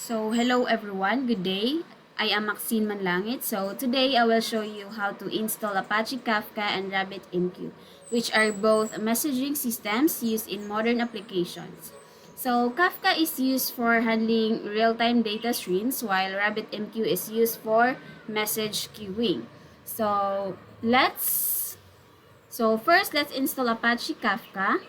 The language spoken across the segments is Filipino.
So, hello everyone, good day. I am Maxine Manlangit. So, today I will show you how to install Apache Kafka and RabbitMQ, which are both messaging systems used in modern applications. So, Kafka is used for handling real-time data streams, while RabbitMQ is used for message queuing. First, let's install Apache Kafka.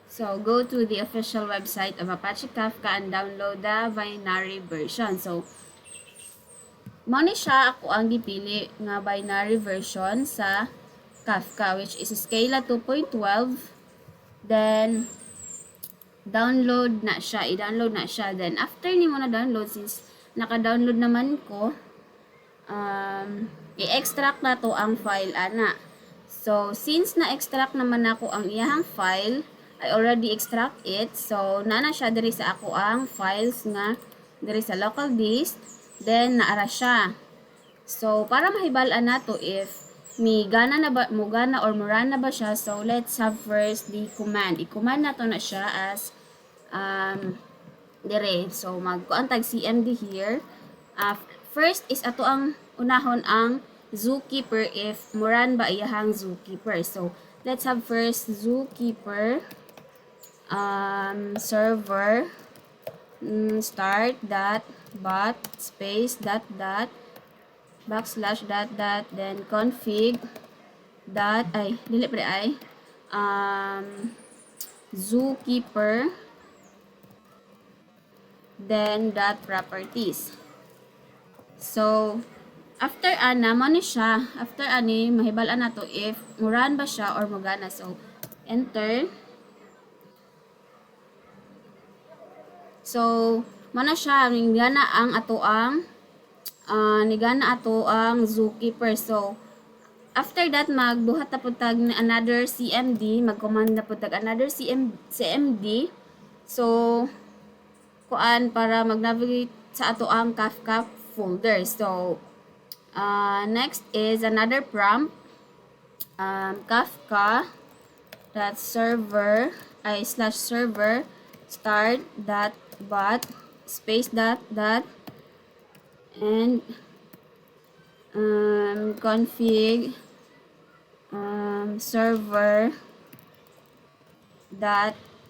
So, go to the official website of Apache Kafka and download the binary version. So, mo ni siya ako ang gipili nga binary version sa Kafka, which is Scala 2.12. Then, download na siya. I-download na siya. Then, after ni mo na download, since naka-download naman ko, i-extract na to ang file, ana. So, since na-extract naman ako ang iyahang file, I already extract it. So, nana siya diri sa ako ang files nga diri sa local disk. Then, naara siya. So, para mahibalaan na to if mugana or murana ba siya. So, let's have first the command. I-command na to na siya as dire. So, magkuantag cmd here. First is ato ang unahon ang zookeeper if muran ba iyahang zookeeper. So, let's have first zookeeper server start bot space backslash then config zookeeper then properties. So, after mo ni siya, after ani, mahibalaan na to if muran ba siya or mugana. So, enter. So, mana siya, nigana ato ang zookeeper. So, after that, magbuhat na putag another cmd, mag-command na putag another cmd. So, kuan para mag-navigate sa ato ang Kafka folder. So, next is another prompt. Kafka .server /server start bot space and config server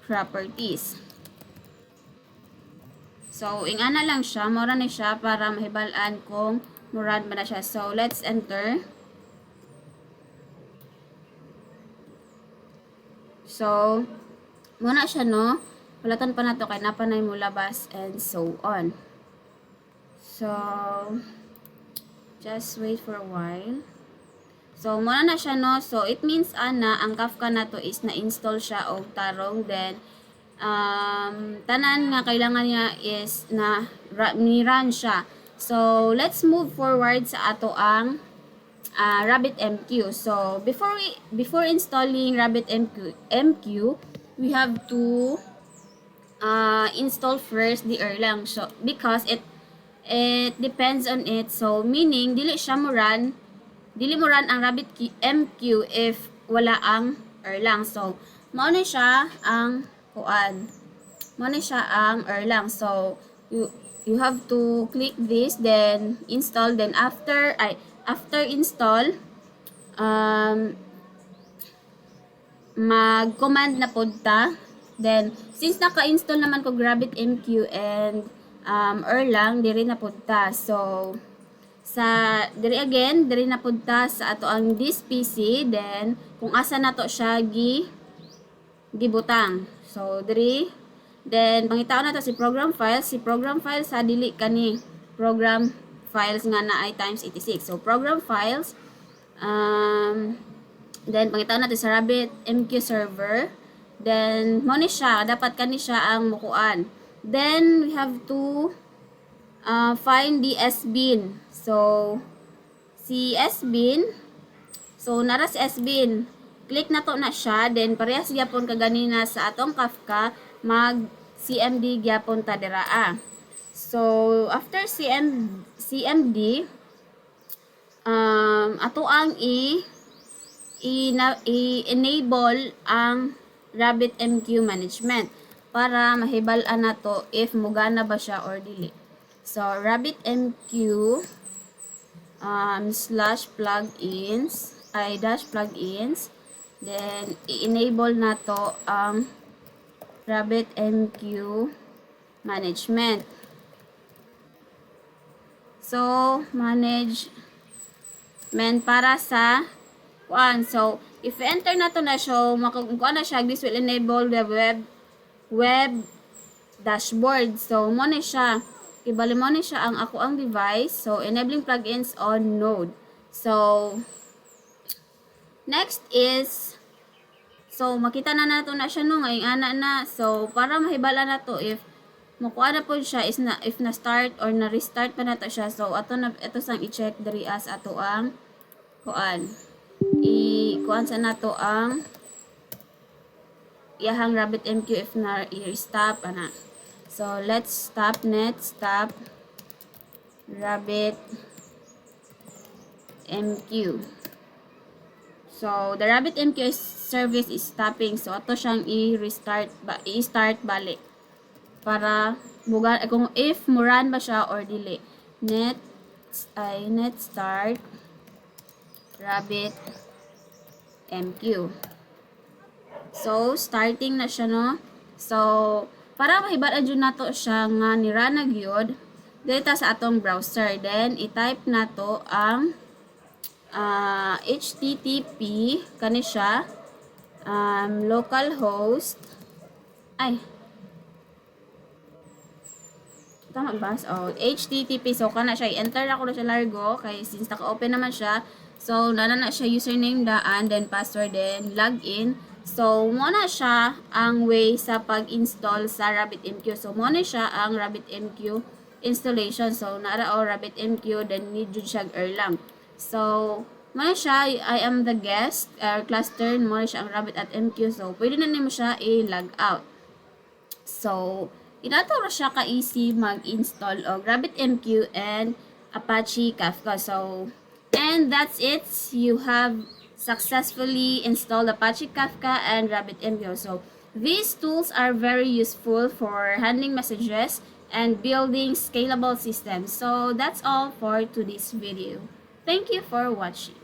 properties. So, ingana lang siya, mura na siya para mahibalaan kung murad ba na siya. So, let's enter. So, muna siya, no? Palatan pa na to kay napanay mo labas and so on. So, just wait for a while. So, muna na siya, no? So, it means, ang Kafka na to is na-install siya og tarong. Then, tanan nga kailangan niya is na ni-run siya. So, let's move forward sa ato ang RabbitMQ. So, before installing RabbitMQ, we have to install first the Erlang. So, because it depends on it. So, meaning dili mo run ang RabbitMQ if wala ang Erlang. So, mao ni siya ang Erlang. So, you have to click this, then install, then after install, mag-command na pod ta. Then, since naka-install naman ko RabbitMQ and Erlang, diri na pod ta. So, diri na pod ta sa ato ang this PC, then kung asa na to siya gibutang. So, diri. Then, pangitaon na to si program files. Si program files sa dili kani program files nga na ay times 86. So, program files. Then, pangitaon natin sa RabbitMQ server. Then, mo ni siya. Dapat kani siya ang mukuan. Then, we have to find the sbin. So, si sbin. So, nara si sbin. Click na to na siya. Then, parehas gyapon kaganina sa atong Kafka, mag-cmd gyapon ta diraa. So, after cmd, ato ang i-enable ang RabbitMQ management para mahibalaan na to if mugana ba siya or dili. So, RabbitMQ slash plugins, dash plugins. Then, i-enable na to ang RabbitMQ management. So, management para sa one. So, if enter na to na siya, makukuha na siya, this will enable the web dashboard. So, mo na siya. Ibali mo na siya ang ako ang device. So, enabling plugins on Node. So, next is, so, makita na nato na siya no, ngayong ana na. So, para mahibala na to, if makuha na po siya, is na, if na-start or na-restart pa na to siya. So, ito sang i-check dari as ato ang kuan. Kuan sa nato ang iyahang RabbitMQ if na-restart pa na. So, let's stop RabbitMQ. So, the RabbitMQ service is stopping. So, ato siyang i-start balik. Para, kung if muran ba siya or dili. Net start RabbitMQ. So, starting na siya, no? So, para mahibala dyan na to siya nga nirana gyud dito sa atong browser. Then, i-type na to ang HTTP kani siya localhost tama ba? So, HTTP. So, kana siya. I-enter ako na siya largo. Kaya since naka-open naman siya. So, na siya username daan. Then, password. Then, login. So, muna siya ang way sa pag-install sa RabbitMQ. So, muna siya ang RabbitMQ installation. So, nara o RabbitMQ. Then, need yun siya Erlang. So, muna siya. I am the guest. Cluster. Muna siya ang RabbitMQ. So, pwede na nimo siya i-log out. So, inaturo siya ka-easy mag-install of RabbitMQ and Apache Kafka. So, and that's it. You have successfully installed Apache Kafka and RabbitMQ. So, these tools are very useful for handling messages and building scalable systems. So, that's all for today's video. Thank you for watching.